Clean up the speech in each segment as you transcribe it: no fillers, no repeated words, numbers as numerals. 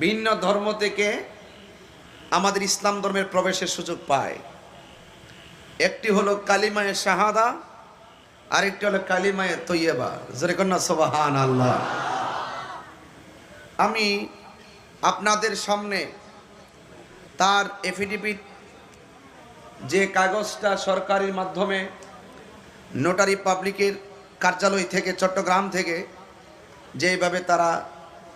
ভিন্ন ধর্ম থেকে আমাদের ইসলাম ধর্মের প্রবেশের সুযোগ পায়। একটি হলো কালিমায়ে শাহাদা, আরেকটি হলো কালিমায়ে তৈয়বা। জোরে কন্যা সুবহানাল্লাহ। আমি আপনাদের সামনে তার এফিডেভিট, যে কাগজটা সরকারের মাধ্যমে নোটারি পাবলিকের কার্যালয় থেকে চট্টগ্রাম থেকে যেভাবে তারা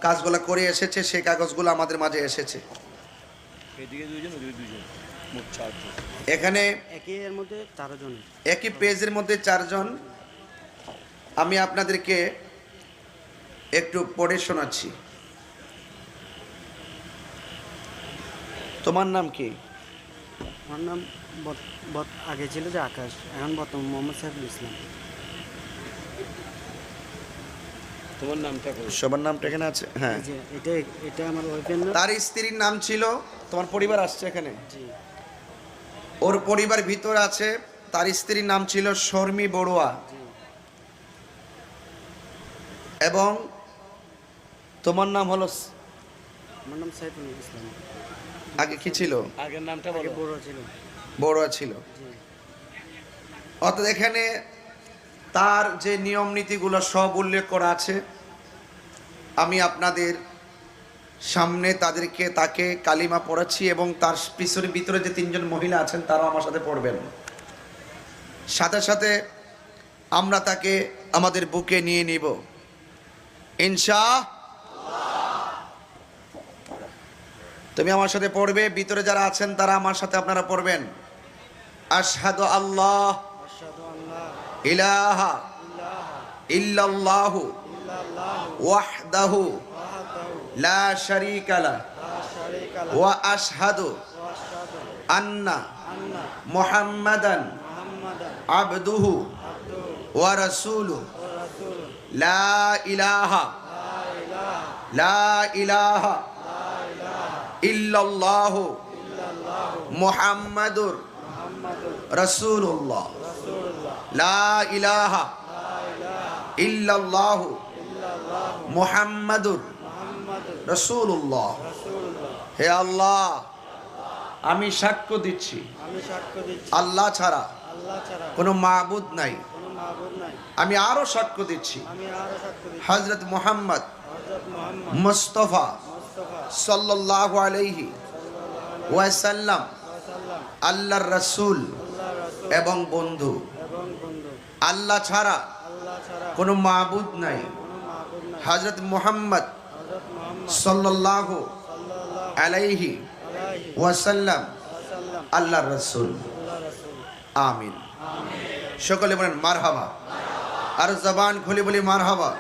কাজগুলো করে এসেছে, সেই কাগজগুলো আমাদের মাঝে এসেছে। এখানে একই পেজের মধ্যে 4 জন। আমি আপনাদেরকে একটু পড়ে শোনাচ্ছি। তোমার নাম কি? আমার নাম আগে ছিল যে আকাশ, এখন বর্তমান মোহাম্মদ সাইফুল ইসলাম। তোমার নামটা? সবার নামটা এখানে আছে। হ্যাঁ, এটা আমার ওয়াইফের নাম। তার স্ত্রীর নাম ছিল, তোমার পরিবার আসছে এখানে? জি। ওর পরিবার ভিতরে আছে। তার স্ত্রীর নাম ছিল শর্মী বড়ুয়া। এবং তোমার নাম হলো? আমার নাম সাইফুল ইসলাম। আগে কি ছিল? আগের নামটা বলো। বড়ুয়া ছিল। বড়ুয়া ছিল। অর্থাৎ এখানে তার যে নিয়ম নীতিগুলো সব উল্লেখ করা আছে। আমি আপনাদের সামনে তাকে কালিমা পড়াচ্ছি এবং তার পিছনের ভিতরে যে 3 জন মহিলা আছেন তারাও আমার সাথে পড়বেন। সাথে সাথে আমরা তাকে আমাদের বুকে নিয়ে নিব ইনশাআল্লাহ। তুমি আমার সাথে পড়বে, ভিতরে যারা আছেন তারা আমার সাথে আপনারা পড়বেন। আশহাদু আল্লাহ ইলাহা ইল্লাল্লাহু ওয়াহদাহু লা শারীকা লাহু ওয়া আশহাদু আন্না মুহাম্মাদান আবদুহু ওয়া রাসূলুহু লা ইলাহা ইল্লাল্লাহু মুহাম্মাদুর রাসূলুল্লাহ লা ইলাহা ইল্লাল্লাহু মুহাম্মাদুর রাসূলুল্লাহ। হে আল্লাহ, আমি সাক্ষ্য দিচ্ছি আল্লাহ ছাড়া কোনো মাবুদ নাই। আমি আরো সাক্ষ্য দিচ্ছি হযরত মুহাম্মদ মুস্তাফা সাল্লাল্লাহু আলাইহি ওয়াসাল্লাম আল্লাহর রাসূল এবং বন্ধু। আল্লাহ ছাড়া কোনো মাবুদ নাই। হযরত মুহাম্মদ সাল্লাল্লাহু আলাইহি ওয়াসাল্লাম আল্লাহর রাসূল। আমিন। সকলে বলেন মারহাবা। আর জবান খুলে বলি মারহাবা।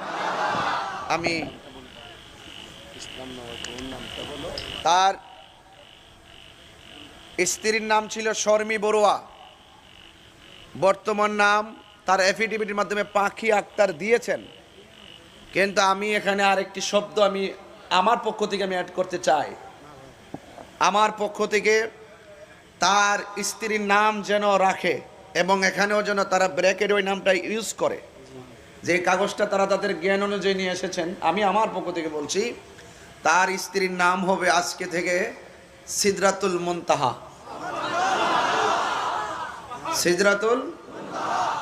আমি তার স্ত্রীর নাম ছিল শর্মী বড়ুয়া। বর্তমান নাম তার এফিডেভিটের মাধ্যমে পাখি আক্তার দিয়েছেন। কিন্তু আমি এখানে আরেকটি শব্দ আমি আমার পক্ষ থেকে আমি অ্যাড করতে চাই। আমার পক্ষ থেকে তার স্ত্রীর নাম যেন রাখে এবং এখানেও যেন তারা ব্র্যাকেট ওই নামটা ইউজ করে। যে কাগজটা তারা তাদের জ্ঞান অনুযায়ী নিয়ে এসেছেন, আমি আমার পক্ষ থেকে বলছি তার স্ত্রীর নাম হবে আজকে থেকে সিদরাতুল মুনতাহা। সিদরাতুল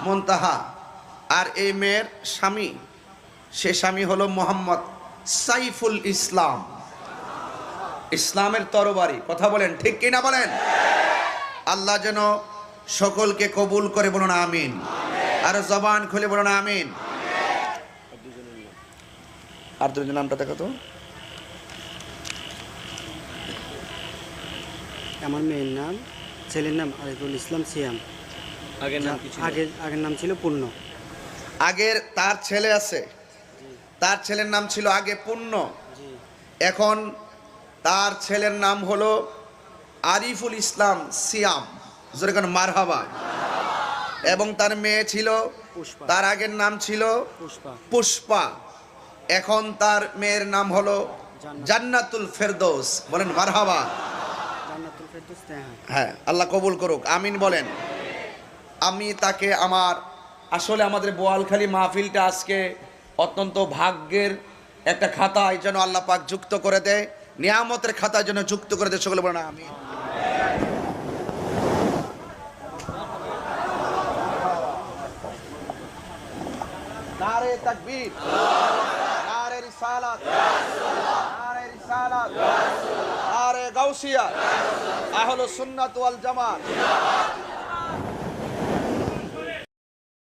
মুনতাহা। আর এই মেয়ের স্বামী, সে স্বামী হলো মোহাম্মদ সাইফুল ইসলাম। ইসলামের তরবারি। কথা বলেন ঠিক কিনা বলেন? আল্লাহ যেন সকলকে কবুল করে, বলুন আমিন। আর জবান খুলে বলুন আমিন। আর দুজনের নামটা দেখো তো। আমার মেয়ের নাম, ছেলের নাম আরিফুল ইসলাম সিয়াম। আগের নাম ছিল পূর্ণ। আগের তার ছেলে আছে, তার ছেলের নাম ছিল আগে পূর্ণ। এখন তার ছেলের নাম হলো আরিফুল ইসলাম সিয়াম। জোরে কোন মারহাবা। এবং তার মেয়ে ছিল, তার আগের নাম ছিল পুষ্পা। এখন তার মেয়ের নাম হলো জান্নাতুল ফেরদৌস। বলেন মারহাবা। হ্যাঁ, আল্লাহ কবুল করুক, আমিন বলেন। আমি তাকে আসলে আমাদের বোয়ালখালী মাহফিলটা আজকে অত্যন্ত ভাগ্যের একটা খাতায় যেন আল্লাহ পাক যুক্ত করে দেয়। নিয়ামতের খাতার জন্য যুক্ত করে দেয়, সকলে বলেন আমিন। নারে তাকবীর, নারে রিসালাত, নারে রিসালাত, নারে গাউসিয়া, আহলুস সুন্নাত ওয়াল জামাত।